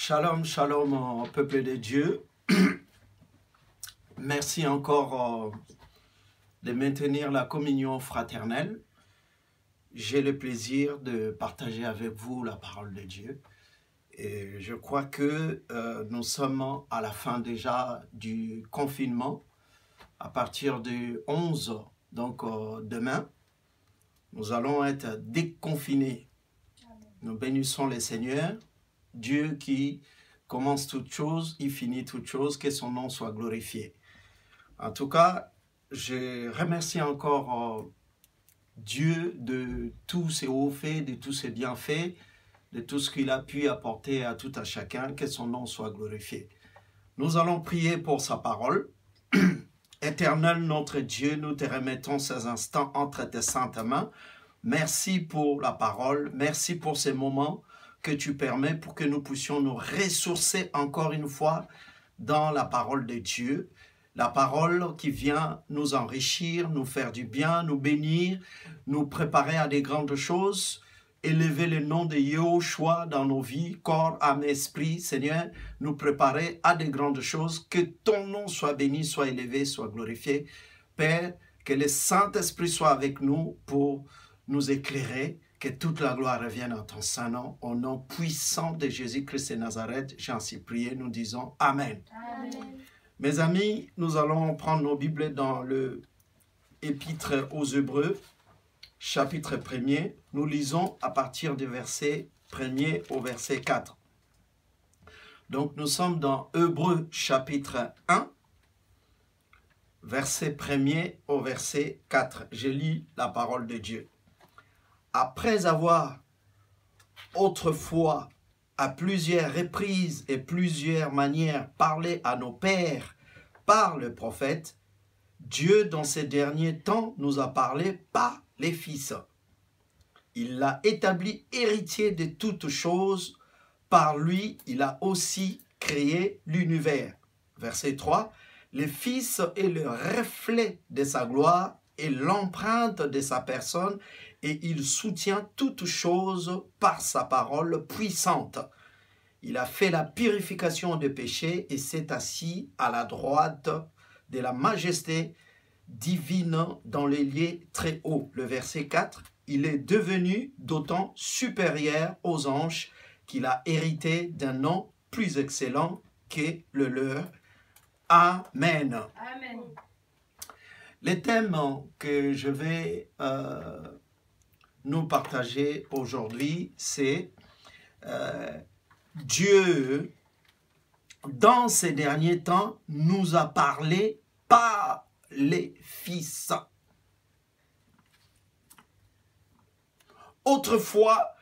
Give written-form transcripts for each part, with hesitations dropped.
Shalom, shalom au peuple de Dieu. Merci encore de maintenir la communion fraternelle. J'ai le plaisir de partager avec vous la parole de Dieu. Et je crois que nous sommes à la fin déjà du confinement. À partir du 11, donc demain, nous allons être déconfinés. Nous bénissons le Seigneur. Dieu qui commence toute chose, il finit toute chose, que son nom soit glorifié. En tout cas, je remercie encore Dieu de tous ses hauts faits, de tous ses bienfaits, de tout ce qu'il a pu apporter à tout à chacun, que son nom soit glorifié. Nous allons prier pour sa parole. Éternel notre Dieu, nous te remettons ces instants entre tes saintes mains. Merci pour la parole, merci pour ces moments que tu permets pour que nous puissions nous ressourcer encore une fois dans la parole de Dieu. La parole qui vient nous enrichir, nous faire du bien, nous bénir, nous préparer à des grandes choses, élever le nom de Yahushua dans nos vies, corps, âme, esprit, Seigneur, nous préparer à des grandes choses, que ton nom soit béni, soit élevé, soit glorifié. Père, que le Saint-Esprit soit avec nous pour nous éclairer, que toute la gloire revienne à ton saint nom. Au nom puissant de Jésus-Christ de Nazareth, j'ai ainsi prié, nous disons Amen. Amen. Mes amis, nous allons prendre nos Bibles dans le Épître aux Hébreux, chapitre 1er. Nous lisons à partir du verset 1er au verset 4. Donc nous sommes dans Hébreux chapitre 1, verset 1er au verset 4. Je lis la parole de Dieu. Après avoir autrefois à plusieurs reprises et plusieurs manières parlé à nos pères par le prophète, Dieu dans ces derniers temps nous a parlé par les fils. Il l'a établi héritier de toutes choses, par lui il a aussi créé l'univers. Verset 3, les fils est le reflet de sa gloire et l'empreinte de sa personne, et il soutient toutes choses par sa parole puissante. Il a fait la purification des péchés et s'est assis à la droite de la majesté divine dans les lieux très hauts. Le verset 4, il est devenu d'autant supérieur aux anges qu'il a hérité d'un nom plus excellent que le leur. Amen. Amen. Le thème que je vais nous partager aujourd'hui, c'est Dieu, dans ces derniers temps, nous a parlé par les fils. Autrefois,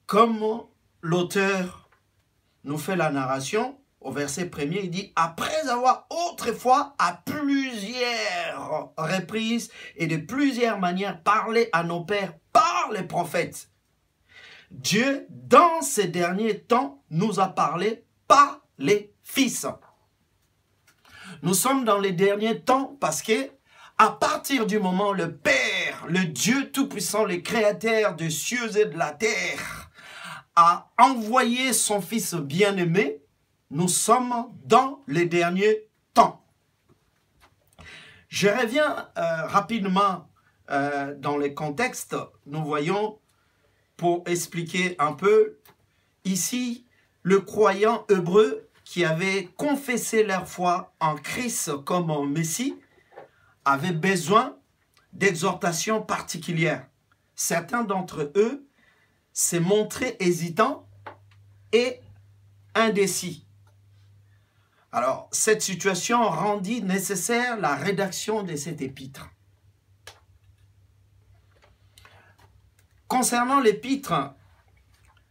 comme l'auteur nous fait la narration, au verset 1er, il dit « Après avoir autrefois à plusieurs reprises et de plusieurs manières parlé à nos pères par les prophètes, Dieu, dans ces derniers temps, nous a parlé par les fils. » Nous sommes dans les derniers temps parce que à partir du moment où le Père, le Dieu Tout-Puissant, le Créateur des cieux et de la terre, a envoyé son Fils bien-aimé, nous sommes dans les derniers temps. Je reviens rapidement dans le contexte. Nous voyons, pour expliquer un peu, ici, le croyant hébreu qui avait confessé leur foi en Christ comme en Messie avait besoin d'exhortations particulières. Certains d'entre eux s'est montré hésitants et indécis. Alors, cette situation rendit nécessaire la rédaction de cet épître. Concernant l'épître,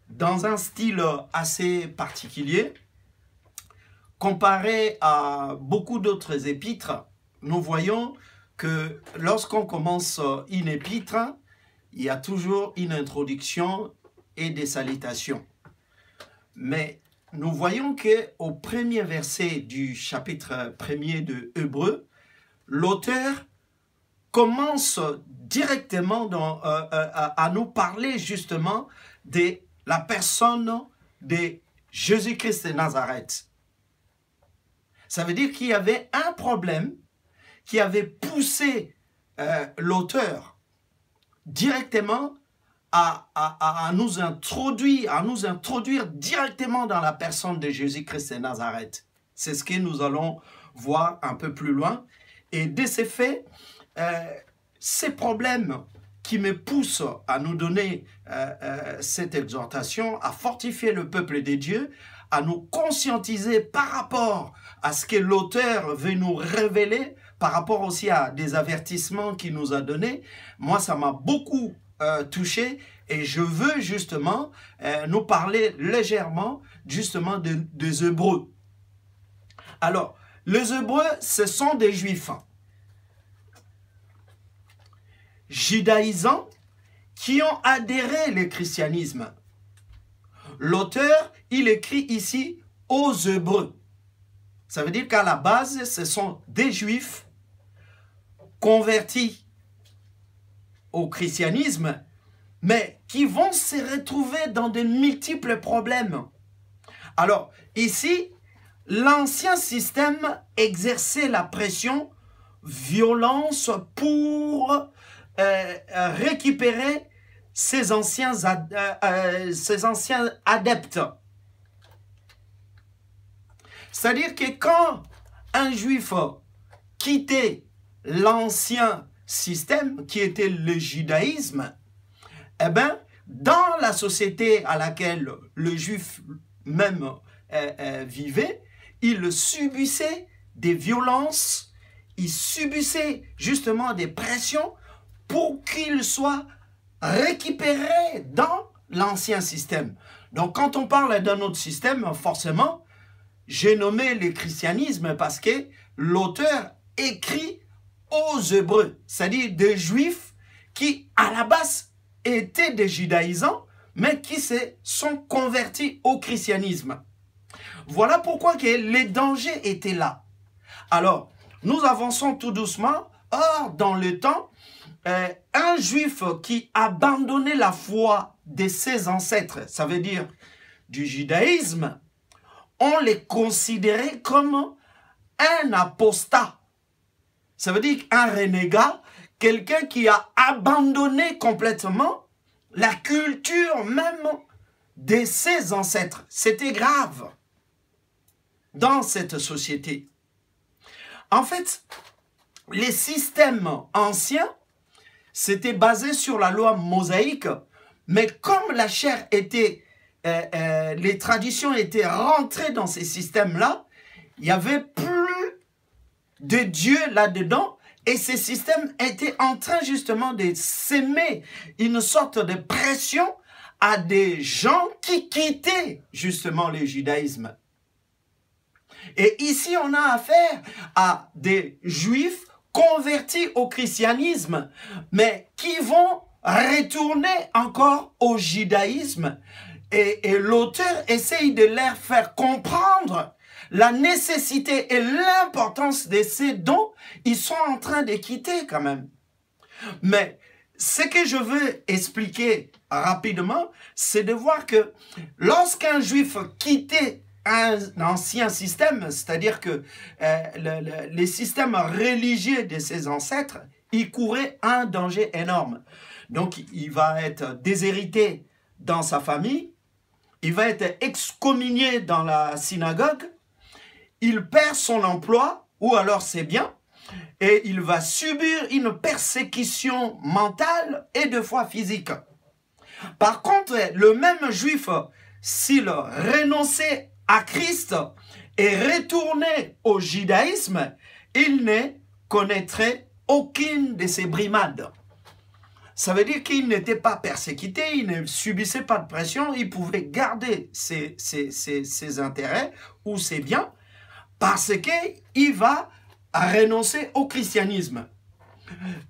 dans un style assez particulier, comparé à beaucoup d'autres épîtres, nous voyons que lorsqu'on commence une épître, il y a toujours une introduction et des salutations. Mais nous voyons qu'au premier verset du chapitre 1er de Hébreux, l'auteur commence directement à nous parler justement de la personne de Jésus-Christ de Nazareth. Ça veut dire qu'il y avait un problème qui avait poussé l'auteur directement à nous introduire directement dans la personne de Jésus-Christ de Nazareth. C'est ce que nous allons voir un peu plus loin. Et de ces faits, ces problèmes qui me poussent à nous donner cette exhortation, à fortifier le peuple de Dieu, à nous conscientiser par rapport à ce que l'auteur veut nous révéler, par rapport aussi à des avertissements qu'il nous a donnés. Moi, ça m'a beaucoup touché et je veux justement nous parler légèrement justement des Hébreux. Alors, les Hébreux, ce sont des Juifs judaïsants qui ont adhéré au christianisme. L'auteur, il écrit ici aux Hébreux. Ça veut dire qu'à la base, ce sont des Juifs convertis au christianisme, mais qui vont se retrouver dans de multiples problèmes. Alors, ici, l'ancien système exerçait la pression, violence pour récupérer ces anciens adeptes. C'est-à-dire que quand un juif quittait l'ancien système qui était le judaïsme, eh bien, dans la société à laquelle le juif même vivait, il subissait des violences, il subissait justement des pressions pour qu'il soit récupéré dans l'ancien système. Donc, quand on parle d'un autre système, forcément, j'ai nommé le christianisme parce que l'auteur écrit aux Hébreux, c'est-à-dire des Juifs qui, à la base, étaient des judaïsants, mais qui se sont convertis au christianisme. Voilà pourquoi que les dangers étaient là. Alors, nous avançons tout doucement. Or, dans le temps, un Juif qui abandonnait la foi de ses ancêtres, ça veut dire du judaïsme, on les considérait comme un apostat. Ça veut dire un renégat, quelqu'un qui a abandonné complètement la culture même de ses ancêtres. C'était grave dans cette société. En fait, les systèmes anciens, c'était basé sur la loi mosaïque, mais comme la chair était, les traditions étaient rentrées dans ces systèmes-là, il n'y avait plus de Dieu là-dedans, et ces systèmes étaient en train justement de s'aimer une sorte de pression à des gens qui quittaient justement le judaïsme. Et ici, on a affaire à des Juifs convertis au christianisme, mais qui vont retourner encore au judaïsme. Et l'auteur essaye de leur faire comprendre la nécessité et l'importance de ces dons. Ils sont en train de quitter quand même. Mais ce que je veux expliquer rapidement, c'est de voir que lorsqu'un Juif quittait un ancien système, c'est-à-dire que les systèmes religieux de ses ancêtres, il courait un danger énorme. Donc, il va être déshérité dans sa famille, il va être excommunié dans la synagogue, il perd son emploi, ou alors ses biens, et il va subir une persécution mentale et de fois physique. Par contre, le même Juif, s'il renonçait à Christ et retournait au judaïsme, il ne connaîtrait aucune de ces brimades. Ça veut dire qu'il n'était pas persécuté, il ne subissait pas de pression, il pouvait garder ses intérêts ou ses biens parce qu'il va renoncer au christianisme.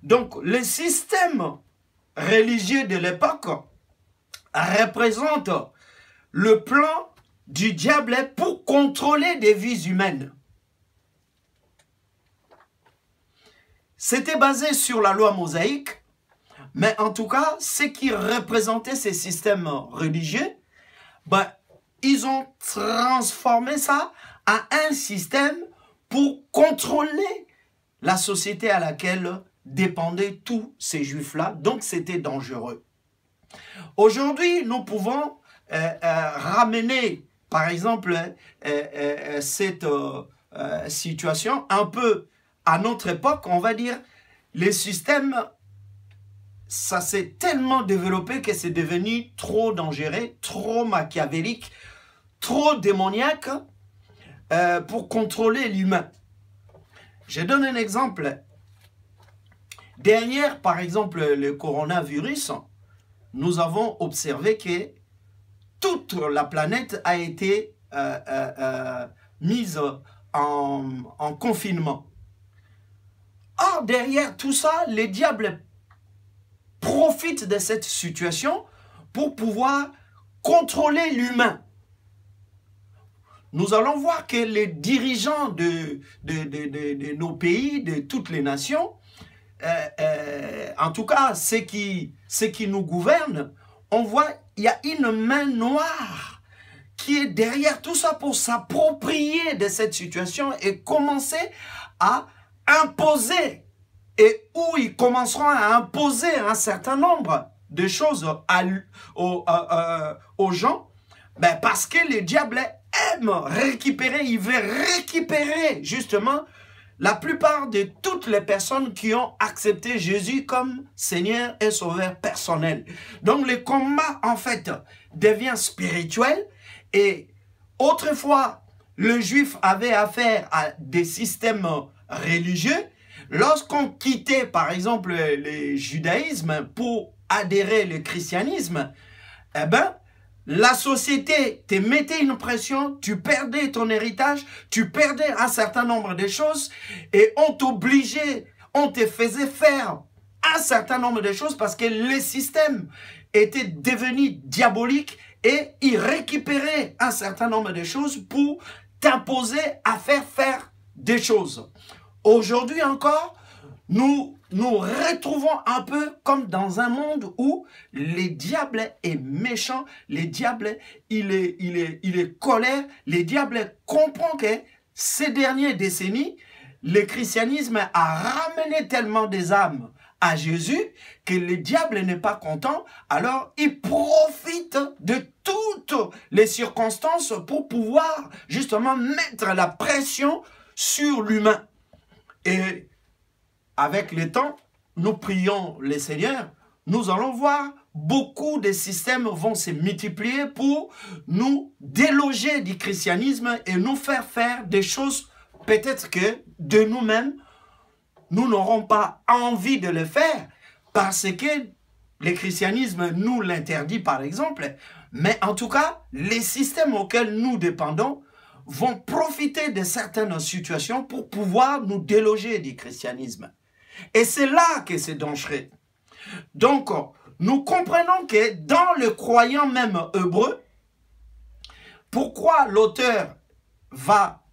Donc, le système religieux de l'époque représente le plan du diable pour contrôler des vies humaines. C'était basé sur la loi mosaïque, mais en tout cas, ce qui représentait ces systèmes religieux, ils ont transformé ça en un système pour contrôler la société à laquelle dépendaient tous ces juifs-là. Donc, c'était dangereux. Aujourd'hui, nous pouvons ramener, par exemple, cette situation un peu à notre époque. On va dire, les systèmes, ça s'est tellement développé que c'est devenu trop dangereux, trop machiavélique, trop démoniaque pour contrôler l'humain. Je donne un exemple. Derrière, par exemple, le coronavirus, nous avons observé que toute la planète a été mise en confinement. Or, derrière tout ça, les diables profitent de cette situation pour pouvoir contrôler l'humain. Nous allons voir que les dirigeants de nos pays, de toutes les nations, en tout cas ceux qui nous gouvernent, on voit il y a une main noire qui est derrière tout ça pour s'approprier de cette situation et commencer à imposer, et où ils commenceront à imposer un certain nombre de choses aux gens, ben parce que le diable aime récupérer, il veut récupérer justement la plupart de toutes les personnes qui ont accepté Jésus comme Seigneur et Sauveur personnel. Donc le combat en fait devient spirituel, et autrefois le juif avait affaire à des systèmes religieux. Lorsqu'on quittait par exemple le judaïsme pour adhérer au christianisme, eh ben la société te mettait une pression, tu perdais ton héritage, tu perdais un certain nombre de choses, et on t'obligeait, on te faisait faire un certain nombre de choses parce que le système était devenu diabolique et il récupérait un certain nombre de choses pour t'imposer à faire des choses. Aujourd'hui encore, nous retrouvons un peu comme dans un monde où le diable est méchant, le diable il est colère, le diable comprend que ces dernières décennies, le christianisme a ramené tellement des âmes à Jésus que le diable n'est pas content, alors il profite de toutes les circonstances pour pouvoir justement mettre la pression sur l'humain. Et avec le temps, nous prions le Seigneur, nous allons voir beaucoup de systèmes vont se multiplier pour nous déloger du christianisme et nous faire des choses peut-être que de nous-mêmes, nous n'aurons pas envie de le faire parce que le christianisme nous l'interdit par exemple. Mais en tout cas, les systèmes auxquels nous dépendons vont profiter de certaines situations pour pouvoir nous déloger du christianisme. Et c'est là que c'est dangereux. Donc, nous comprenons que dans le croyant même hébreu, pourquoi l'auteur va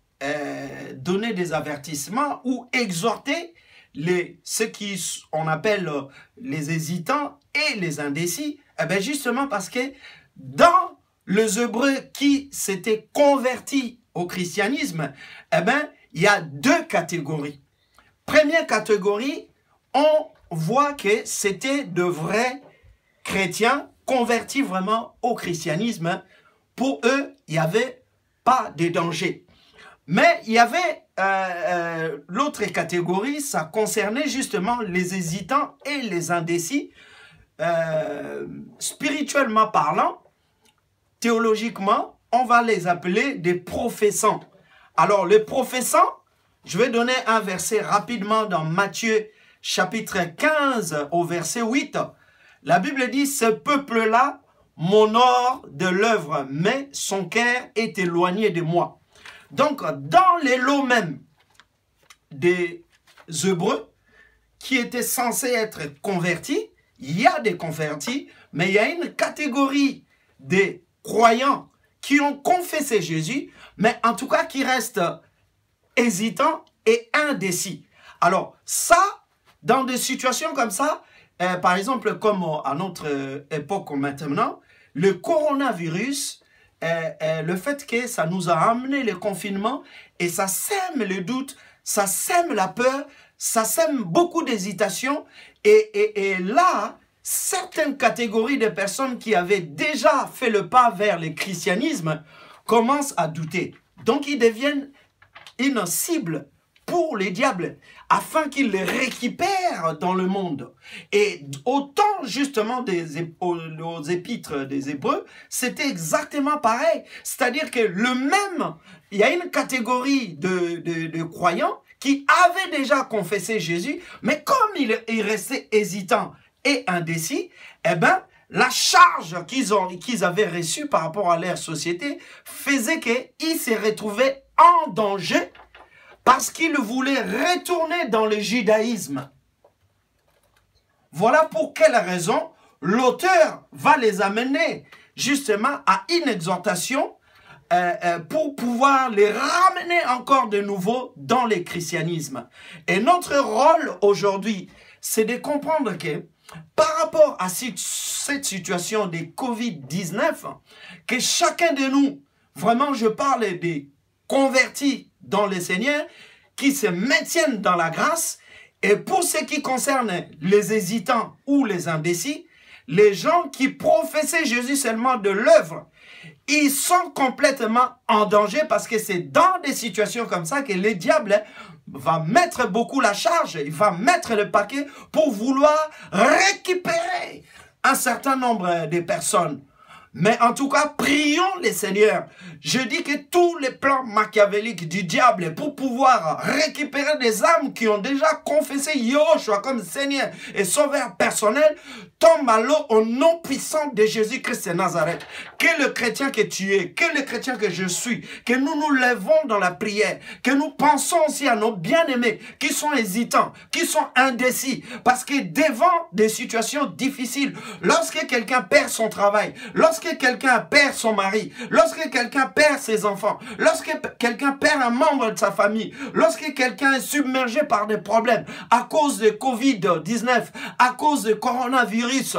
donner des avertissements ou exhorter ceux qu'on appelle les hésitants et les indécis, eh bien justement parce que dans les Hébreux qui s'étaient convertis au christianisme, eh bien, il y a deux catégories. Première catégorie, on voit que c'était de vrais chrétiens convertis vraiment au christianisme. Pour eux, il n'y avait pas de danger. Mais il y avait l'autre catégorie, ça concernait justement les hésitants et les indécis, spirituellement parlant, théologiquement, on va les appeler des professants. Alors, les professants, je vais donner un verset rapidement dans Matthieu chapitre 15 au verset 8. La Bible dit, ce peuple-là m'honore de l'œuvre, mais son cœur est éloigné de moi. Donc, dans les lots même des Hébreux qui étaient censés être convertis, il y a des convertis, mais il y a une catégorie des croyants qui ont confessé Jésus, mais en tout cas qui restent hésitants et indécis. Alors, ça, dans des situations comme ça, par exemple, comme à notre époque maintenant, le coronavirus le fait que ça nous a amené le confinement et ça sème le doute, ça sème la peur, ça sème beaucoup d'hésitation. Et là, certaines catégories de personnes qui avaient déjà fait le pas vers le christianisme commencent à douter. Donc, ils deviennent une cible pour les diables, afin qu'ils les récupèrent dans le monde. Et autant justement aux épîtres des Hébreux, c'était exactement pareil. C'est-à-dire que il y a une catégorie de croyants qui avaient déjà confessé Jésus, mais comme ils restaient hésitants et indécis, eh bien, la charge qu'ils avaient reçue par rapport à leur société faisait qu'ils se retrouvaient en danger parce qu'ils voulaient retourner dans le judaïsme. Voilà pour quelle raison l'auteur va les amener justement à une exhortation pour pouvoir les ramener encore de nouveau dans le christianisme. Et notre rôle aujourd'hui, c'est de comprendre que par rapport à cette situation de Covid-19, que chacun de nous, vraiment je parle des convertis dans le Seigneur, qui se maintiennent dans la grâce, et pour ce qui concerne les hésitants ou les indécis, les gens qui professaient Jésus seulement de l'œuvre, ils sont complètement en danger parce que c'est dans des situations comme ça que le diable va mettre beaucoup la charge, il va mettre le paquet pour vouloir récupérer un certain nombre de personnes. Mais en tout cas, prions le Seigneur. Je dis que tous les plans machiavéliques du diable pour pouvoir récupérer des âmes qui ont déjà confessé Yahushua comme Seigneur et Sauveur personnel tombent à l'eau au nom puissant de Jésus-Christ de Nazareth. Que le chrétien que tu es, que le chrétien que je suis, que nous nous lèvons dans la prière, que nous pensons aussi à nos bien-aimés qui sont hésitants, qui sont indécis, parce que devant des situations difficiles, lorsque quelqu'un perd son travail, lorsque quelqu'un perd son mari, lorsque quelqu'un perd ses enfants, lorsque quelqu'un perd un membre de sa famille, lorsque quelqu'un est submergé par des problèmes à cause de Covid-19, à cause de coronavirus,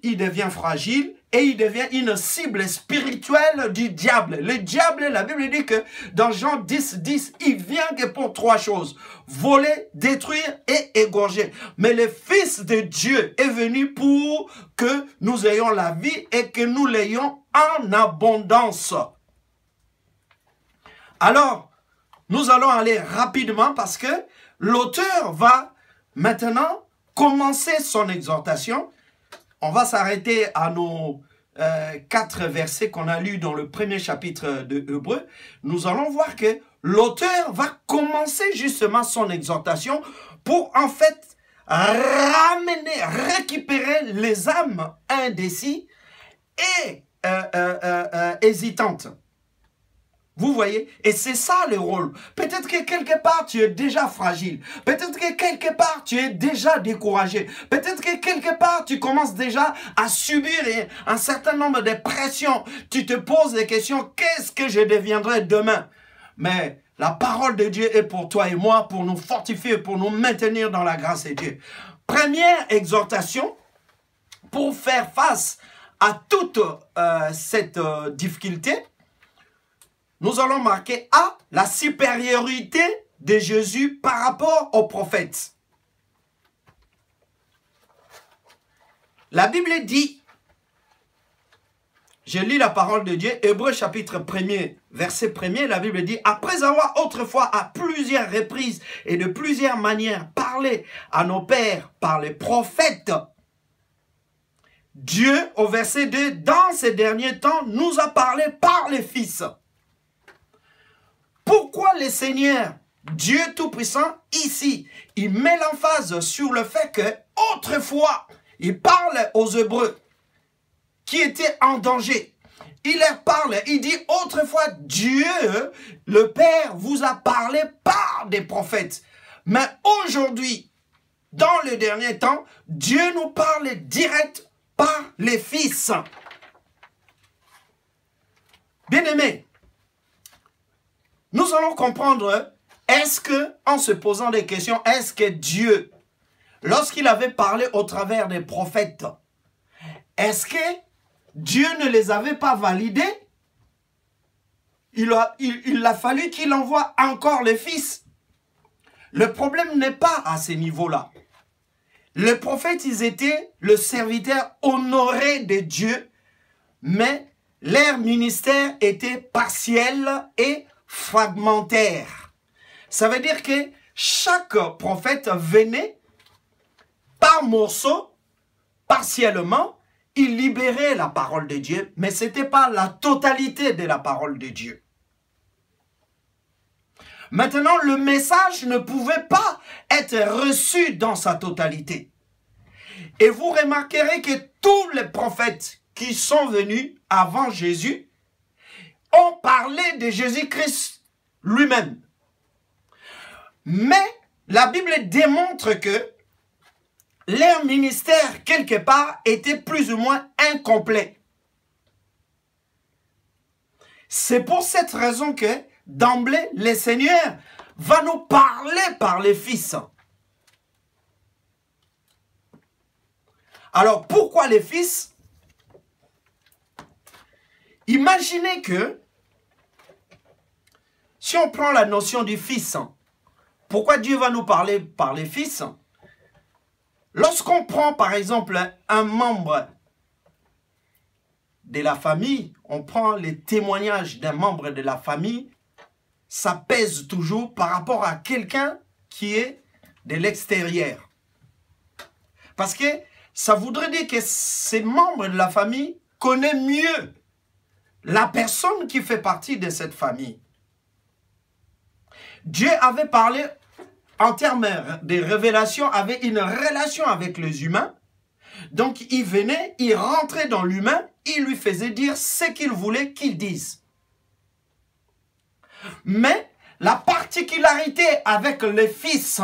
il devient fragile et il devient une cible spirituelle du diable. Le diable, la Bible dit que dans Jean 10, il vient que pour 3 choses. Voler, détruire et égorger. Mais le Fils de Dieu est venu pour que nous ayons la vie et que nous l'ayons en abondance. Alors, nous allons aller rapidement parce que l'auteur va maintenant commencer son exhortation. On va s'arrêter à nos 4 versets qu'on a lus dans le premier chapitre de Hébreux. Nous allons voir que l'auteur va commencer justement son exhortation pour en fait récupérer les âmes indécis et hésitantes. Vous voyez? Et c'est ça le rôle. Peut-être que quelque part, tu es déjà fragile. Peut-être que quelque part, tu es déjà découragé. Peut-être que quelque part, tu commences déjà à subir un certain nombre de pressions. Tu te poses des questions. Qu'est-ce que je deviendrai demain? Mais la parole de Dieu est pour toi et moi, pour nous fortifier, pour nous maintenir dans la grâce de Dieu. Première exhortation, pour faire face à toute cette difficulté, nous allons marquer A, la supériorité de Jésus par rapport aux prophètes. La Bible dit, je lis la parole de Dieu, Hébreux chapitre 1er, verset 1er, la Bible dit, après avoir autrefois à plusieurs reprises et de plusieurs manières parlé à nos pères par les prophètes, Dieu, au verset 2, dans ces derniers temps, nous a parlé par les fils. Pourquoi le Seigneur, Dieu Tout-Puissant, ici, il met l'emphase sur le fait que autrefois, il parle aux Hébreux qui étaient en danger. Il leur parle, il dit autrefois, Dieu, le Père, vous a parlé par des prophètes. Mais aujourd'hui, dans le dernier temps, Dieu nous parle direct par les fils. Bien-aimés, nous allons comprendre, est-ce que, en se posant des questions, est-ce que Dieu, lorsqu'il avait parlé au travers des prophètes, est-ce que Dieu ne les avait pas validés il a fallu qu'il envoie encore le Fils. Le problème n'est pas à ce niveau-là. Les prophètes, ils étaient le serviteur honoré de Dieu, mais leur ministère était partiel et fragmentaire. Ça veut dire que chaque prophète venait par morceaux, partiellement, il libérait la parole de Dieu, mais ce n'était pas la totalité de la parole de Dieu. Maintenant, le message ne pouvait pas être reçu dans sa totalité. Et vous remarquerez que tous les prophètes qui sont venus avant Jésus ont parlé de Jésus-Christ lui-même. Mais la Bible démontre que leur ministère, quelque part, était plus ou moins incomplet. C'est pour cette raison que, d'emblée, le Seigneur va nous parler par les fils. Alors, pourquoi les fils? Imaginez que, si on prend la notion du fils, pourquoi Dieu va nous parler par les fils? Lorsqu'on prend par exemple un membre de la famille, on prend les témoignages d'un membre de la famille, ça pèse toujours par rapport à quelqu'un qui est de l'extérieur. Parce que ça voudrait dire que ces membres de la famille connaissent mieux la personne qui fait partie de cette famille. Dieu avait parlé en termes de révélation, avait une relation avec les humains. Donc, il venait, il rentrait dans l'humain, il lui faisait dire ce qu'il voulait qu'il dise. Mais la particularité avec les fils,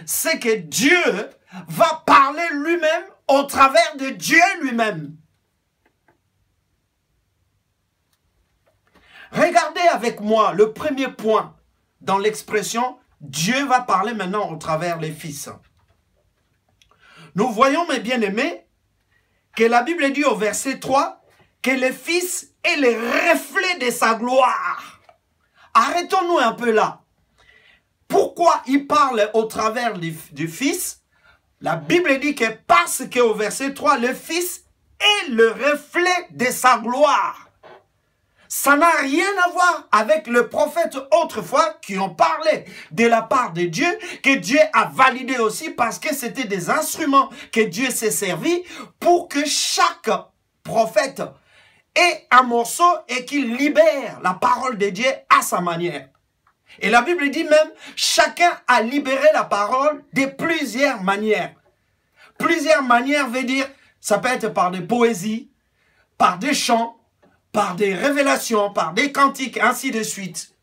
c'est que Dieu va parler lui-même au travers de Dieu lui-même. Regardez avec moi le premier point dans l'expression Dieu va parler maintenant au travers les fils. Nous voyons, mes bien-aimés, que la Bible dit au verset 3 que le Fils est le reflet de sa gloire. Arrêtons-nous un peu là. Pourquoi il parle au travers du Fils? La Bible dit que parce qu'au verset 3, le Fils est le reflet de sa gloire. Ça n'a rien à voir avec le prophète autrefois qui ont parlé de la part de Dieu, que Dieu a validé aussi parce que c'était des instruments que Dieu s'est servi pour que chaque prophète ait un morceau et qu'il libère la parole de Dieu à sa manière. Et la Bible dit même, chacun a libéré la parole de plusieurs manières. Plusieurs manières veut dire, ça peut être par des poésies, par des chants, par des révélations, par des cantiques, ainsi de suite.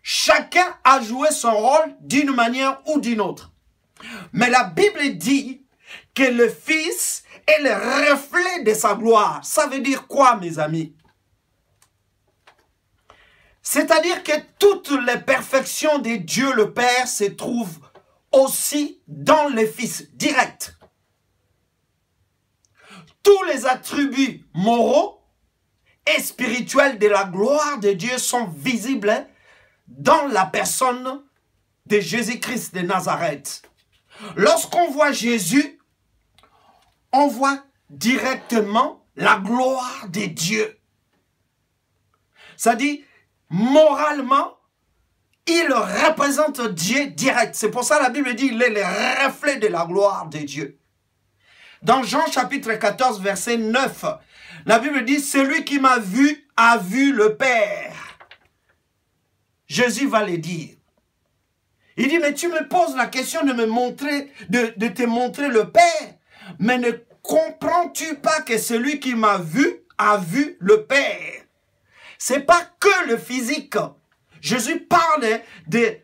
Chacun a joué son rôle d'une manière ou d'une autre. Mais la Bible dit que le Fils est le reflet de sa gloire. Ça veut dire quoi, mes amis? C'est-à-dire que toutes les perfections de Dieu le Père se trouvent aussi dans le Fils, direct. Tous les attributs moraux et spirituels de la gloire de Dieu sont visibles dans la personne de Jésus-Christ de Nazareth. Lorsqu'on voit Jésus, on voit directement la gloire de Dieu. Ça dit, moralement, il représente Dieu direct. C'est pour ça que la Bible dit, il est le reflet de la gloire de Dieu. Dans Jean chapitre 14, verset 9, la Bible dit, celui qui m'a vu a vu le Père. Jésus va le dire. Il dit, mais tu me poses la question de me montrer, de te montrer le Père. Mais ne comprends-tu pas que celui qui m'a vu a vu le Père? C'est pas que le physique. Jésus parle de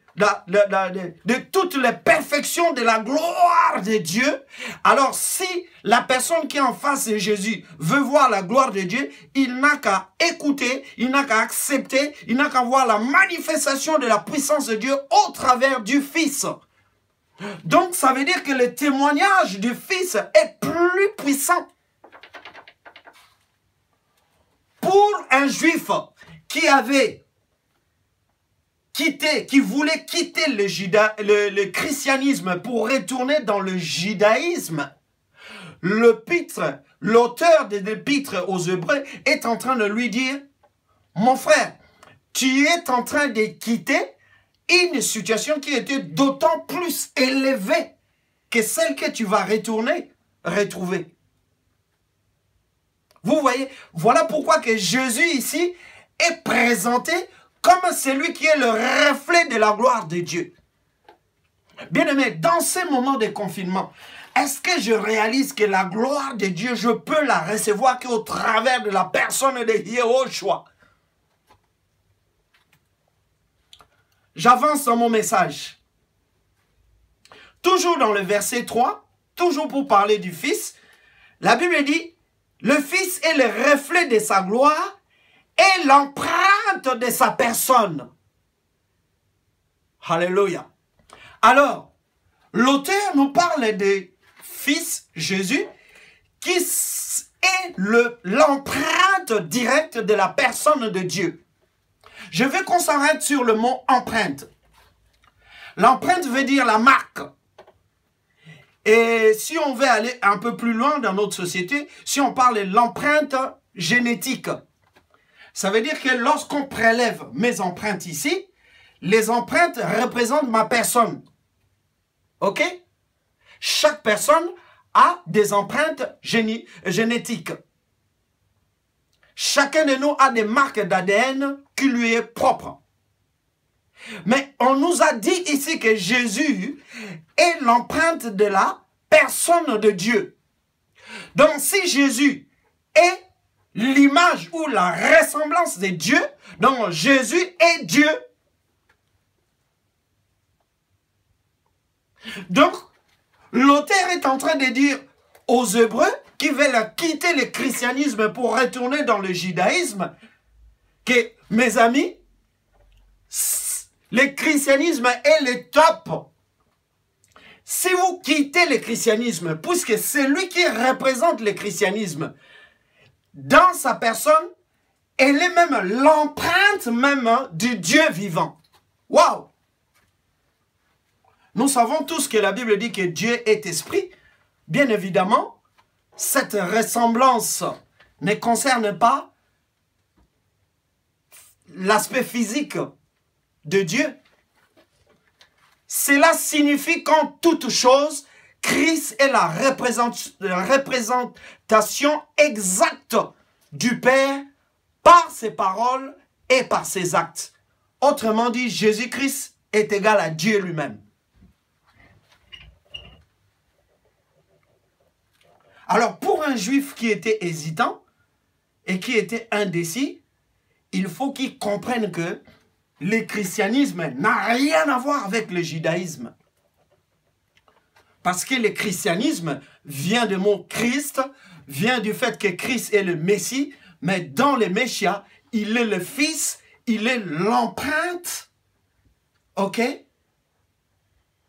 toutes les perfections de la gloire de Dieu. Alors si la personne qui est en face de Jésus veut voir la gloire de Dieu, il n'a qu'à écouter, il n'a qu'à accepter, il n'a qu'à voir la manifestation de la puissance de Dieu au travers du Fils. Donc ça veut dire que le témoignage du Fils est plus puissant. Pour un juif qui avait quitté, qui voulait quitter le christianisme pour retourner dans le judaïsme, l'auteur de l'épître aux Hébreux est en train de lui dire, mon frère, tu es en train de quitter une situation qui était d'autant plus élevée que celle que tu vas retrouver. Vous voyez, voilà pourquoi que Jésus ici est présenté comme celui qui est le reflet de la gloire de Dieu. Bien-aimé, dans ces moments de confinement, est-ce que je réalise que la gloire de Dieu, je peux la recevoir qu'au travers de la personne de Yehoshua? J'avance dans mon message. Toujours dans le verset 3, toujours pour parler du Fils, la Bible dit, le Fils est le reflet de sa gloire et l'empreinte de sa personne. Alléluia. Alors, l'auteur nous parle de Fils Jésus qui est l'empreinte directe de la personne de Dieu. Je veux qu'on s'arrête sur le mot empreinte. L'empreinte veut dire la marque. Et si on veut aller un peu plus loin dans notre société, si on parle de l'empreinte génétique, ça veut dire que lorsqu'on prélève mes empreintes ici, les empreintes représentent ma personne. Ok? Chaque personne a des empreintes génétiques. Chacun de nous a des marques d'ADN qui lui est propre. Mais on nous a dit ici que Jésus est l'empreinte de la personne de Dieu. Donc si Jésus est l'image ou la ressemblance de Dieu, donc Jésus est Dieu. Donc l'auteur est en train de dire aux Hébreux qui veulent quitter le christianisme pour retourner dans le judaïsme que, mes amis, le christianisme est le top. Si vous quittez le christianisme, puisque c'est lui qui représente le christianisme, dans sa personne, elle est même l'empreinte même du Dieu vivant. Waouh! Nous savons tous que la Bible dit que Dieu est esprit. Bien évidemment, cette ressemblance ne concerne pas l'aspect physique de Dieu. Cela signifie qu'en toute chose, Christ est la représentation exacte du Père par ses paroles et par ses actes. Autrement dit, Jésus-Christ est égal à Dieu lui-même. Alors, pour un juif qui était hésitant et qui était indécis, il faut qu'il comprenne que le christianisme n'a rien à voir avec le judaïsme. Parce que le christianisme vient du mot Christ, vient du fait que Christ est le Messie, mais dans le Messia, il est le Fils, il est l'empreinte, ok,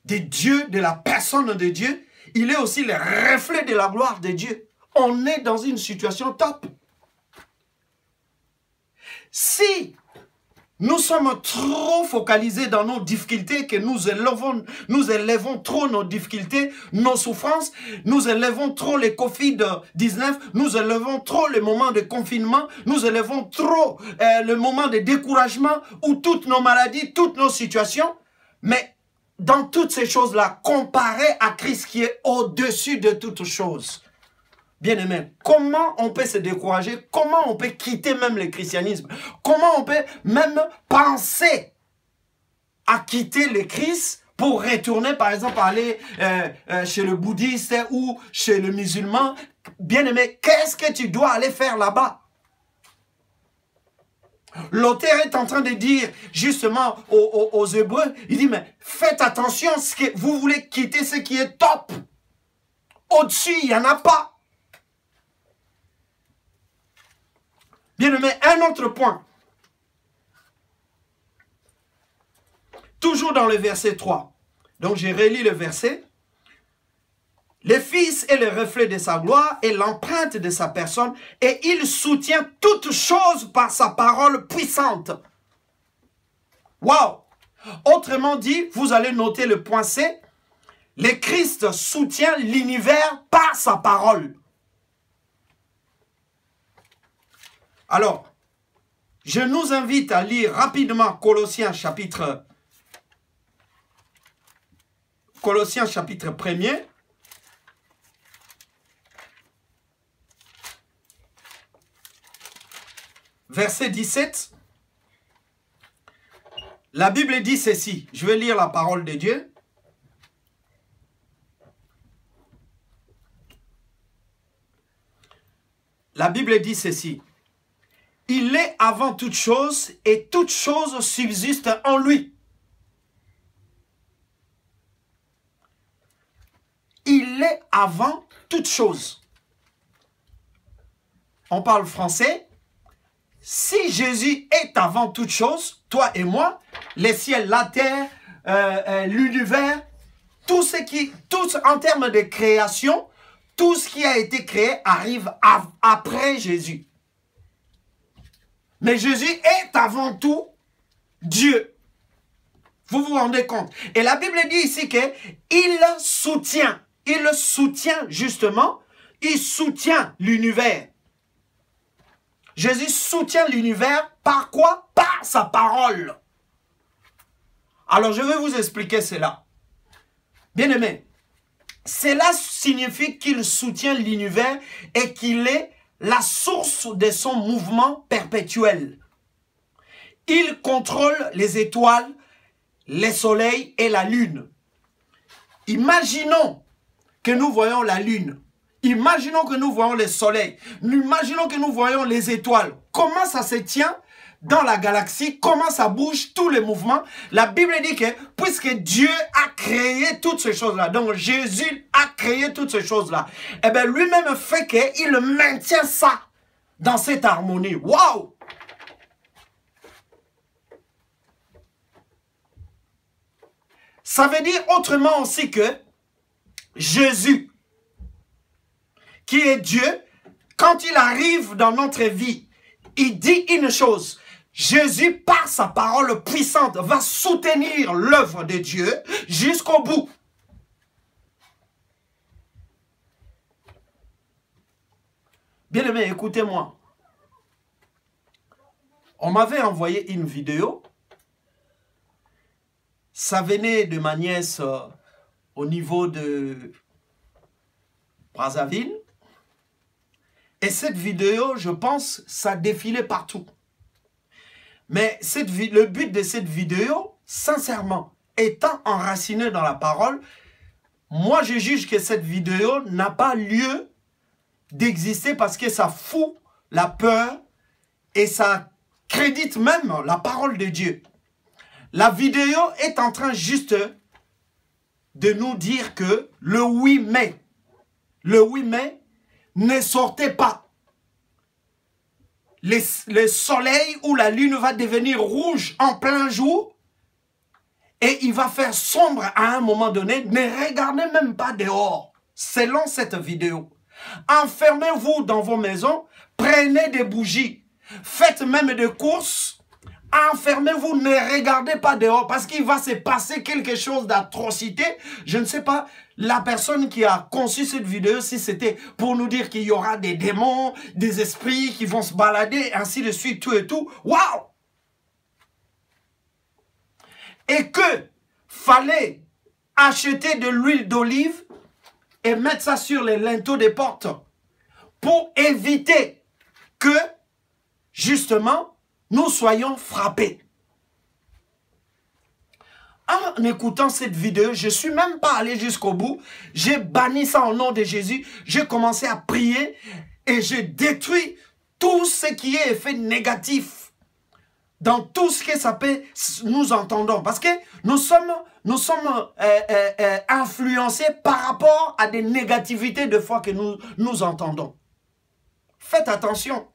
de Dieu, de la personne de Dieu. Il est aussi le reflet de la gloire de Dieu. On est dans une situation top. Si nous sommes trop focalisés dans nos difficultés, que nous élevons trop nos difficultés, nos souffrances, nous élevons trop les Covid-19, nous élevons trop le moment de confinement, nous élevons trop le moment de découragement ou toutes nos maladies, toutes nos situations. Mais dans toutes ces choses-là, comparé à Christ qui est au-dessus de toutes choses. Bien-aimé, comment on peut se décourager? Comment on peut quitter même le christianisme? Comment on peut même penser à quitter le Christ pour retourner, par exemple, aller chez le bouddhiste ou chez le musulman? Bien-aimé, qu'est-ce que tu dois aller faire là-bas? L'auteur est en train de dire justement aux Hébreux, il dit, mais faites attention, ce que vous voulez quitter ce qui est top. Au-dessus, il n'y en a pas. Bien-aimé, un autre point. Toujours dans le verset 3. Donc, j'ai relis le verset. Le Fils est le reflet de sa gloire et l'empreinte de sa personne, et il soutient toutes choses par sa parole puissante. Waouh! Autrement dit, vous allez noter le point C, le Christ soutient l'univers par sa parole. Alors, je nous invite à lire rapidement Colossiens chapitre 1er. Verset 17. La Bible dit ceci. Je vais lire la parole de Dieu. La Bible dit ceci. Il est avant toute chose et toute chose subsiste en lui. Il est avant toute chose. On parle français. Si Jésus est avant toute chose, toi et moi, les ciels, la terre, l'univers, tout en termes de création, tout ce qui a été créé arrive après Jésus. Mais Jésus est avant tout Dieu. Vous vous rendez compte? Et la Bible dit ici qu'il soutient justement, il soutient l'univers. Jésus soutient l'univers par quoi? Par sa parole. Alors je vais vous expliquer cela. Bien-aimés, cela signifie qu'il soutient l'univers et qu'il est la source de son mouvement perpétuel. Il contrôle les étoiles, les soleils et la lune. Imaginons que nous voyons la lune. Imaginons que nous voyons le soleil. Imaginons que nous voyons les étoiles. Comment ça se tient dans la galaxie? Comment ça bouge? Tous les mouvements. La Bible dit que puisque Dieu a créé toutes ces choses-là, donc Jésus a créé toutes ces choses-là, eh bien lui-même fait qu'il maintient ça dans cette harmonie. Waouh! Ça veut dire autrement aussi que Jésus, qui est Dieu, quand il arrive dans notre vie, il dit une chose. Jésus, par sa parole puissante, va soutenir l'œuvre de Dieu jusqu'au bout. Bien-aimés, écoutez-moi. On m'avait envoyé une vidéo. Ça venait de ma nièce au niveau de Brazzaville. Et cette vidéo, je pense, ça défilait partout. Mais le but de cette vidéo, sincèrement, étant enraciné dans la parole, moi je juge que cette vidéo n'a pas lieu d'exister parce que ça fout la peur et ça crédite même la parole de Dieu. La vidéo est en train juste de nous dire que le 8 mai, ne sortez pas. Le soleil ou la lune va devenir rouge en plein jour et il va faire sombre à un moment donné. Ne regardez même pas dehors, selon cette vidéo. Enfermez-vous dans vos maisons, prenez des bougies, faites même des courses, enfermez-vous, ne regardez pas dehors parce qu'il va se passer quelque chose d'atrocité. Je ne sais pas la personne qui a conçu cette vidéo, si c'était pour nous dire qu'il y aura des démons, des esprits qui vont se balader, ainsi de suite, tout et tout. Waouh! Et que fallait acheter de l'huile d'olive et mettre ça sur les linteaux des portes pour éviter que, justement, nous soyons frappés. En écoutant cette vidéo, je ne suis même pas allé jusqu'au bout. J'ai banni ça au nom de Jésus. J'ai commencé à prier et j'ai détruit tout ce qui est effet négatif dans tout ce que ça peut nous entendons. Parce que nous sommes influencés par rapport à des négativités de foi que nous entendons. Faites attention.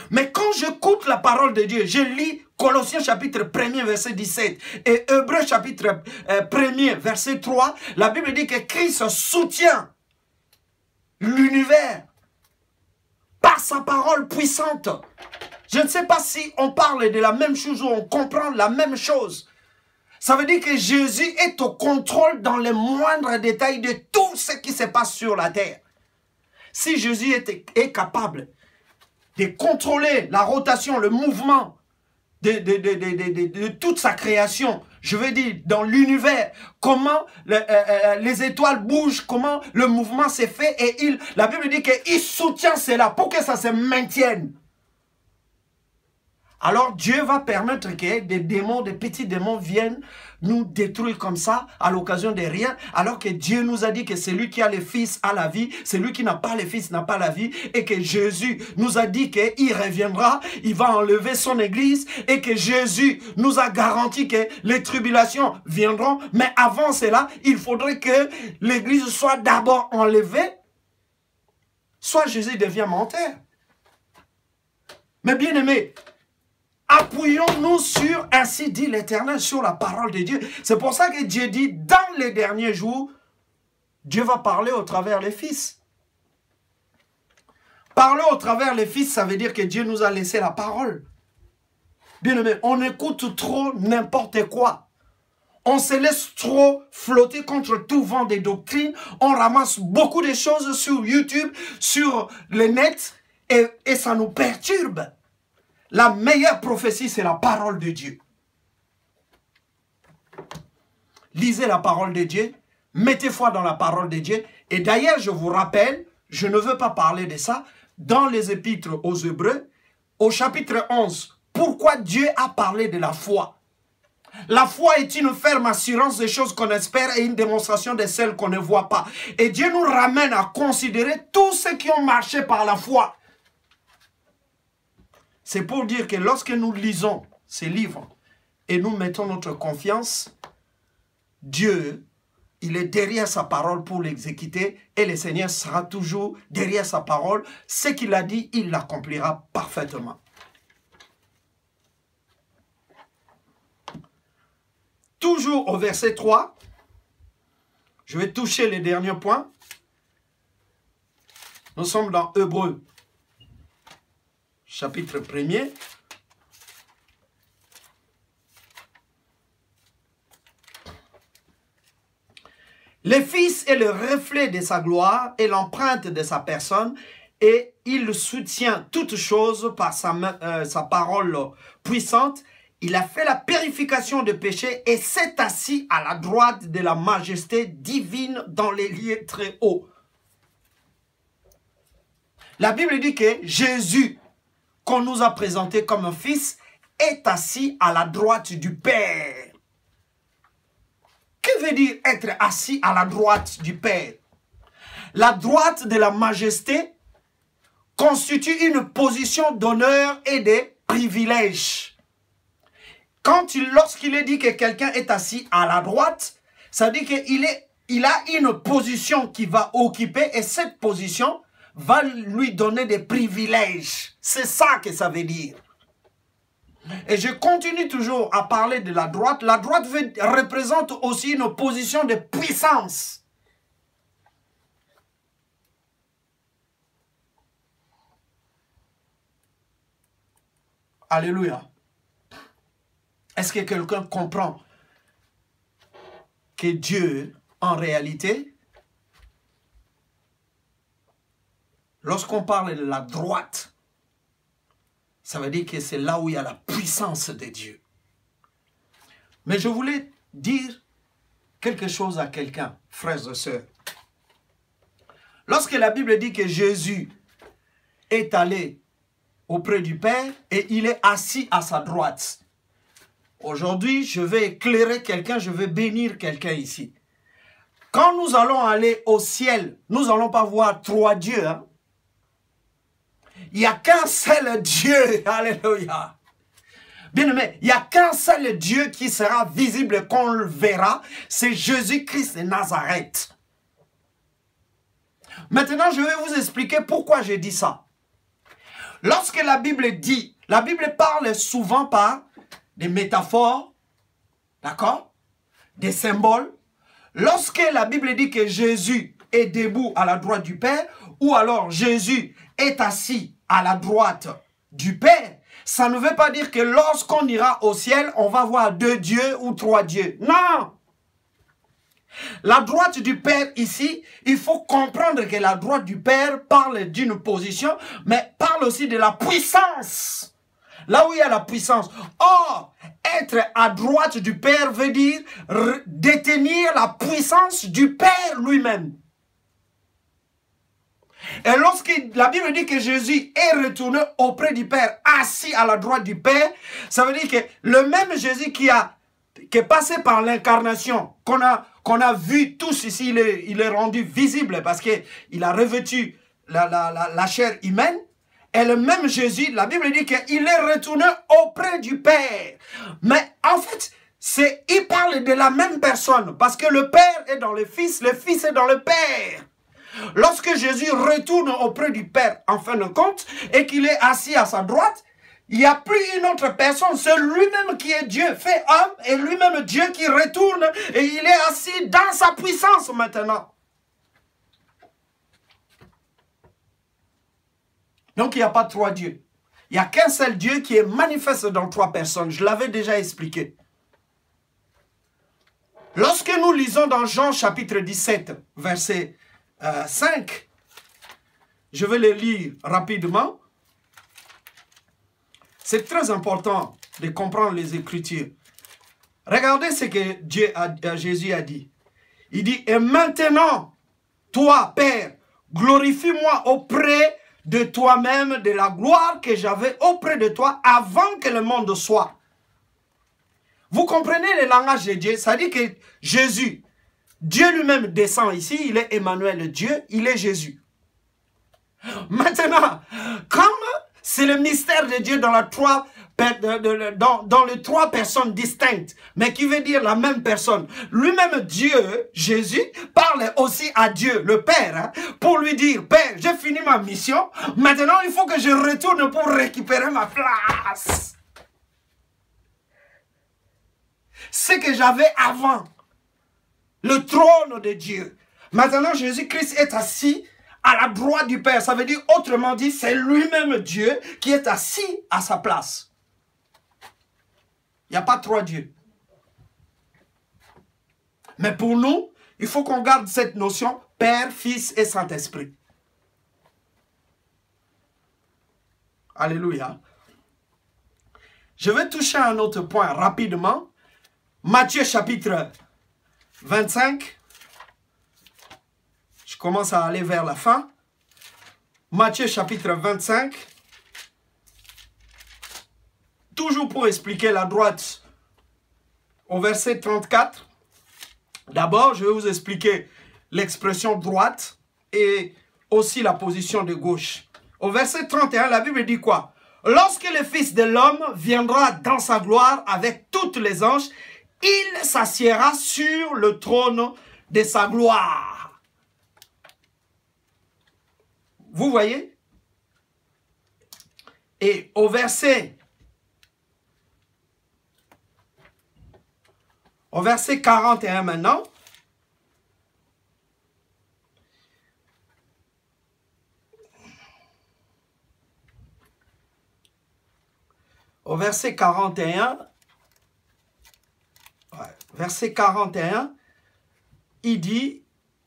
Mais quand j'écoute la parole de Dieu, je lis Colossiens chapitre 1er verset 17 et Hébreux chapitre 1er verset 3, la Bible dit que Christ soutient l'univers par sa parole puissante. Je ne sais pas si on parle de la même chose ou on comprend la même chose. Ça veut dire que Jésus est au contrôle dans les moindres détails de tout ce qui se passe sur la terre. Si Jésus est capable de contrôler la rotation, le mouvement de toute sa création, je veux dire, dans l'univers, comment les étoiles bougent, comment le mouvement s'est fait, et la Bible dit qu'il soutient cela pour que ça se maintienne. Alors Dieu va permettre que des démons, des petits démons viennent nous détruire comme ça, à l'occasion de rien, alors que Dieu nous a dit que celui qui a le Fils a la vie, celui qui n'a pas le Fils n'a pas la vie, et que Jésus nous a dit qu'il reviendra, il va enlever son Église, et que Jésus nous a garanti que les tribulations viendront, mais avant cela, il faudrait que l'Église soit d'abord enlevée, soit Jésus devient menteur. Mais bien aimé, appuyons-nous sur, ainsi dit l'Éternel, sur la parole de Dieu. C'est pour ça que Dieu dit, dans les derniers jours, Dieu va parler au travers des fils. Parler au travers des fils, ça veut dire que Dieu nous a laissé la parole. Bien aimé, on écoute trop n'importe quoi. On se laisse trop flotter contre tout vent des doctrines. On ramasse beaucoup de choses sur YouTube, sur le net, et ça nous perturbe. La meilleure prophétie, c'est la parole de Dieu. Lisez la parole de Dieu, mettez foi dans la parole de Dieu. Et d'ailleurs, je vous rappelle, je ne veux pas parler de ça, dans les épîtres aux Hébreux, au chapitre 11, pourquoi Dieu a parlé de la foi. La foi est une ferme assurance des choses qu'on espère et une démonstration de celles qu'on ne voit pas. Et Dieu nous ramène à considérer tous ceux qui ont marché par la foi. C'est pour dire que lorsque nous lisons ces livres et nous mettons notre confiance, Dieu, il est derrière sa parole pour l'exécuter et le Seigneur sera toujours derrière sa parole. Ce qu'il a dit, il l'accomplira parfaitement. Toujours au verset 3, je vais toucher les derniers points. Nous sommes dans Hébreux. Chapitre 1er. Le Fils est le reflet de sa gloire et l'empreinte de sa personne, et il soutient toutes choses par sa parole puissante. Il a fait la purification des péchés et s'est assis à la droite de la majesté divine dans les lieux très hauts. La Bible dit que Jésus, qu'on nous a présenté comme un fils, est assis à la droite du Père. Que veut dire être assis à la droite du Père? La droite de la majesté constitue une position d'honneur et de privilège. Lorsqu'il est dit que quelqu'un est assis à la droite, ça dit qu'il a une position qu'il va occuper et cette position va lui donner des privilèges. C'est ça que ça veut dire. Et je continue toujours à parler de la droite. La droite représente aussi une position de puissance. Alléluia. Est-ce que quelqu'un comprend que Dieu, en réalité, lorsqu'on parle de la droite, ça veut dire que c'est là où il y a la puissance de Dieu. Mais je voulais dire quelque chose à quelqu'un, frères et sœurs. Lorsque la Bible dit que Jésus est allé auprès du Père et il est assis à sa droite, aujourd'hui, je vais éclairer quelqu'un, je vais bénir quelqu'un ici. Quand nous allons aller au ciel, nous n'allons pas voir trois dieux, hein? Il n'y a qu'un seul Dieu. Alléluia. Bien aimé, il n'y a qu'un seul Dieu qui sera visible, qu'on le verra. C'est Jésus-Christ de Nazareth. Maintenant, je vais vous expliquer pourquoi j'ai dit ça. Lorsque la Bible dit, la Bible parle souvent par des métaphores, d'accord? Des symboles. Lorsque la Bible dit que Jésus est debout à la droite du Père, ou alors Jésus est assis à la droite du Père, ça ne veut pas dire que lorsqu'on ira au ciel, on va voir 2 dieux ou 3 dieux. Non! La droite du Père ici, il faut comprendre que la droite du Père parle d'une position, mais parle aussi de la puissance. Là où il y a la puissance. Or, être à droite du Père veut dire détenir la puissance du Père lui-même. Et lorsque la Bible dit que Jésus est retourné auprès du Père, assis à la droite du Père, ça veut dire que le même Jésus qui est passé par l'incarnation, qu'on a vu tous ici, il est rendu visible parce qu'il a revêtu la chair humaine, et le même Jésus, la Bible dit qu'il est retourné auprès du Père. Mais en fait, il parle de la même personne, parce que le Père est dans le Fils est dans le Père. Lorsque Jésus retourne auprès du Père, en fin de compte, et qu'il est assis à sa droite, il n'y a plus une autre personne, c'est lui-même qui est Dieu, fait homme, et lui-même Dieu qui retourne, et il est assis dans sa puissance maintenant. Donc il n'y a pas 3 dieux. Il n'y a qu'un seul Dieu qui est manifeste dans 3 personnes. Je l'avais déjà expliqué. Lorsque nous lisons dans Jean chapitre 17, verset 5, je vais le lire rapidement. C'est très important de comprendre les Écritures. Regardez ce que Jésus a dit. Il dit, et maintenant, toi, Père, glorifie-moi auprès de toi-même, de la gloire que j'avais auprès de toi avant que le monde soit. Vous comprenez le langage de Dieu? Ça dit que Jésus, Dieu lui-même descend ici, il est Emmanuel, Dieu, il est Jésus. Maintenant, comme c'est le mystère de Dieu dans les 3 personnes distinctes, mais qui veut dire la même personne. Lui-même Dieu, Jésus, parle aussi à Dieu, le Père, hein, pour lui dire, Père, j'ai fini ma mission, maintenant il faut que je retourne pour récupérer ma place. Ce que j'avais avant, le trône de Dieu. Maintenant Jésus-Christ est assis à la droite du Père. Ça veut dire, autrement dit, c'est lui-même Dieu qui est assis à sa place. Il n'y a pas 3 dieux. Mais pour nous, il faut qu'on garde cette notion Père, Fils et Saint-Esprit. Alléluia. Je vais toucher à un autre point rapidement. Matthieu chapitre 25. Je commence à aller vers la fin. Matthieu chapitre 25. Toujours pour expliquer la droite au verset 34. D'abord, je vais vous expliquer l'expression droite et aussi la position de gauche. Au verset 31, la Bible dit quoi? Lorsque le Fils de l'homme viendra dans sa gloire avec toutes les anges, il s'assiera sur le trône de sa gloire. Vous voyez? Et au verset 41 maintenant. Au verset 41, il dit,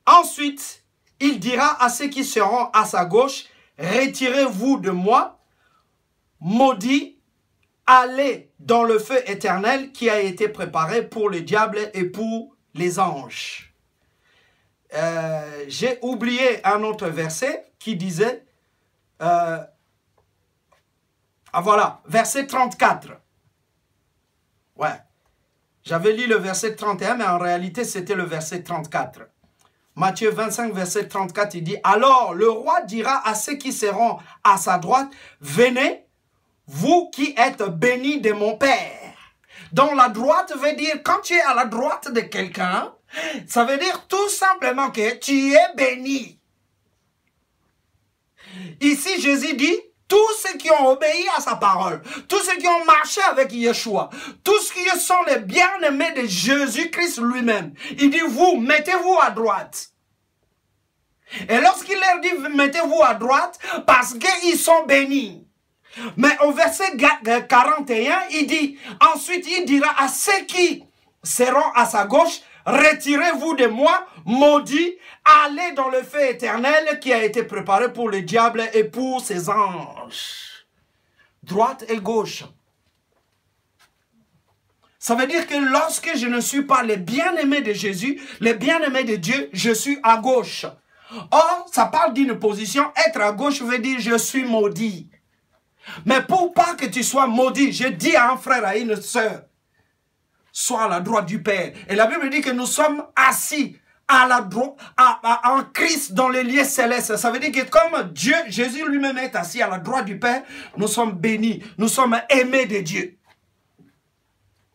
ensuite, il dira à ceux qui seront à sa gauche, retirez-vous de moi, maudits, allez dans le feu éternel qui a été préparé pour le diable et pour les anges. J'ai oublié un autre verset qui disait, voilà, verset 34. Ouais, j'avais lu le verset 31, mais en réalité c'était le verset 34. Matthieu 25, verset 34, il dit, alors le roi dira à ceux qui seront à sa droite, venez, vous qui êtes bénis de mon Père. Donc la droite veut dire, quand tu es à la droite de quelqu'un, ça veut dire tout simplement que tu es béni. Ici, Jésus dit, Tous ceux qui ont obéi à sa parole, tous ceux qui ont marché avec Yeshua, tous ceux qui sont les bien-aimés de Jésus-Christ lui-même, il dit, vous, mettez-vous à droite. Et lorsqu'il leur dit, mettez-vous à droite, parce qu'ils sont bénis. Mais au verset 41, il dit, ensuite il dira à ceux qui seront à sa gauche, retirez-vous de moi, maudits, allez dans le feu éternel qui a été préparé pour le diable et pour ses anges. Droite et gauche. Ça veut dire que lorsque je ne suis pas le bien-aimé de Jésus, le bien-aimé de Dieu, je suis à gauche. Or, ça parle d'une position, être à gauche veut dire je suis maudit. Mais pour pas que tu sois maudit, je dis à un frère, à une sœur, sois à la droite du Père. Et la Bible dit que nous sommes assis à la droite, en Christ dans les lieux célestes. Ça veut dire que comme Dieu, Jésus lui-même est assis à la droite du Père, nous sommes bénis, nous sommes aimés de Dieu.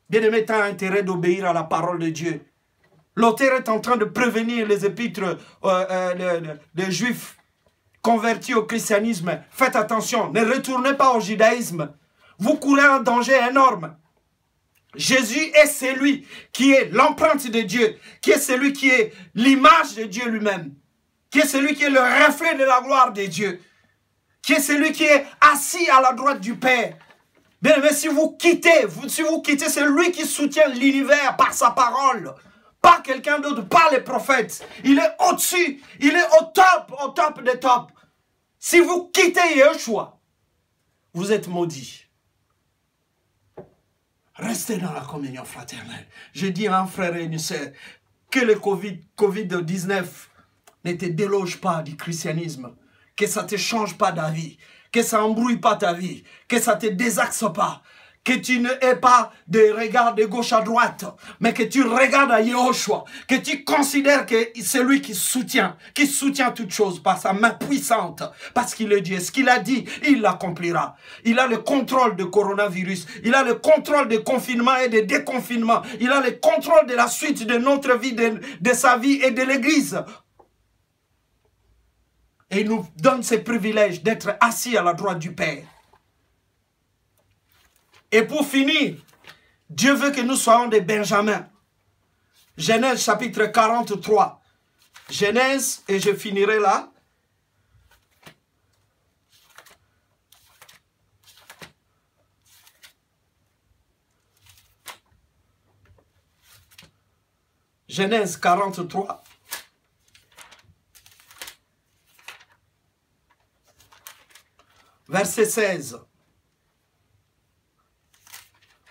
Bien-aimé, tu as intérêt d'obéir à la parole de Dieu. L'auteur est en train de prévenir les épîtres des Juifs convertis au christianisme. Faites attention, ne retournez pas au judaïsme. Vous courez un danger énorme. Jésus est celui qui est l'empreinte de Dieu, qui est celui qui est l'image de Dieu lui-même, qui est celui qui est le reflet de la gloire de Dieu, qui est celui qui est assis à la droite du Père. Bien, mais si vous quittez, c'est lui qui soutient l'univers par sa parole. Pas quelqu'un d'autre, pas les prophètes. Il est au-dessus, il est au top des tops. Si vous quittez Yeshua, vous êtes maudits. Restez dans la communion fraternelle. Je dis à un frère et une sœur que le Covid-19 ne te déloge pas du christianisme, que ça ne te change pas d'avis, que ça n'embrouille pas ta vie, que ça ne te désaxe pas, que tu ne aies pas de regard de gauche à droite, mais que tu regardes à Yehoshua, que tu considères que c'est lui qui soutient toutes choses par sa main puissante, parce qu'il est Dieu. Ce qu'il a dit, il l'accomplira. Il a le contrôle du coronavirus, il a le contrôle des confinements et des déconfinements, il a le contrôle de la suite de notre vie, de sa vie et de l'Église. Et il nous donne ce privilège d'être assis à la droite du Père. Et pour finir, Dieu veut que nous soyons des Benjamins. Genèse chapitre 43. Genèse, et je finirai là. Genèse 43. Verset 16.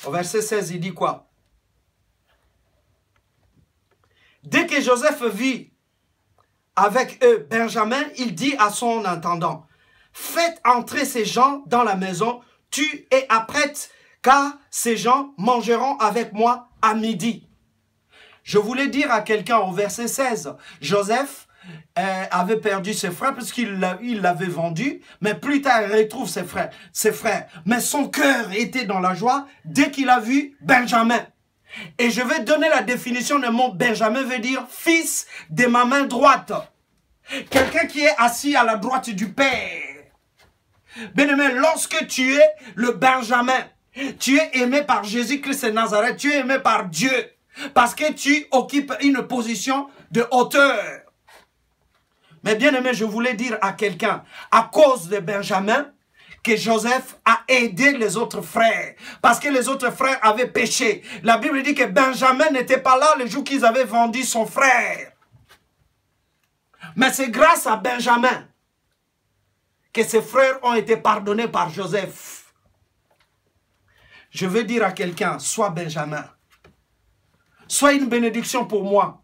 Au verset 16, il dit quoi? Dès que Joseph vit avec eux Benjamin, il dit à son intendant, faites entrer ces gens dans la maison, tu et apprête, car ces gens mangeront avec moi à midi. Je voulais dire à quelqu'un au verset 16, Joseph avait perdu ses frères parce qu'il l'avait vendu, mais plus tard il retrouve ses frères. Mais son cœur était dans la joie dès qu'il a vu Benjamin. Et je vais donner la définition de mot Benjamin, veut dire fils de ma main droite. Quelqu'un qui est assis à la droite du Père. Bien-aimé, lorsque tu es le Benjamin, tu es aimé par Jésus-Christ de Nazareth, tu es aimé par Dieu, parce que tu occupes une position de hauteur. Mais bien aimé, je voulais dire à quelqu'un, à cause de Benjamin, que Joseph a aidé les autres frères. Parce que les autres frères avaient péché. La Bible dit que Benjamin n'était pas là le jour qu'ils avaient vendu son frère. Mais c'est grâce à Benjamin que ses frères ont été pardonnés par Joseph. Je veux dire à quelqu'un, sois Benjamin. Sois une bénédiction pour moi,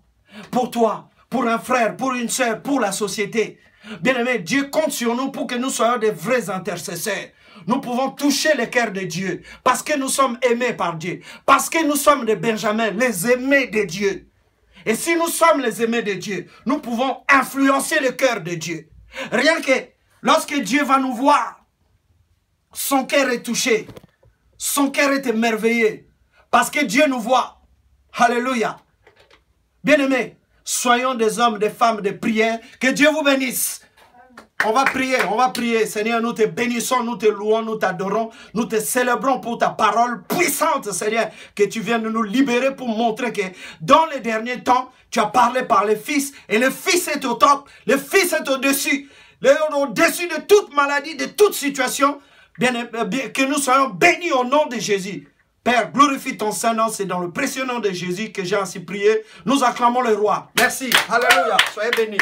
pour toi, pour un frère, pour une sœur, pour la société. Bien-aimé, Dieu compte sur nous pour que nous soyons des vrais intercesseurs. Nous pouvons toucher le cœur de Dieu parce que nous sommes aimés par Dieu. Parce que nous sommes des Benjamins, les aimés de Dieu. Et si nous sommes les aimés de Dieu, nous pouvons influencer le cœur de Dieu. Rien que lorsque Dieu va nous voir, son cœur est touché. Son cœur est émerveillé. Parce que Dieu nous voit. Alléluia. Bien-aimés, soyons des hommes, des femmes de prière. Que Dieu vous bénisse. On va prier. Seigneur, nous te bénissons, nous te louons, nous t'adorons, nous te célébrons pour ta parole puissante, Seigneur, que tu viens de nous libérer pour montrer que dans les derniers temps, tu as parlé par le Fils, et le Fils est au top, le Fils est au-dessus de toute maladie, de toute situation, que nous soyons bénis au nom de Jésus. Père, glorifie ton Saint-Nom, c'est dans le précieux nom de Jésus que j'ai ainsi prié. Nous acclamons le Roi. Merci. Alléluia. Soyez bénis.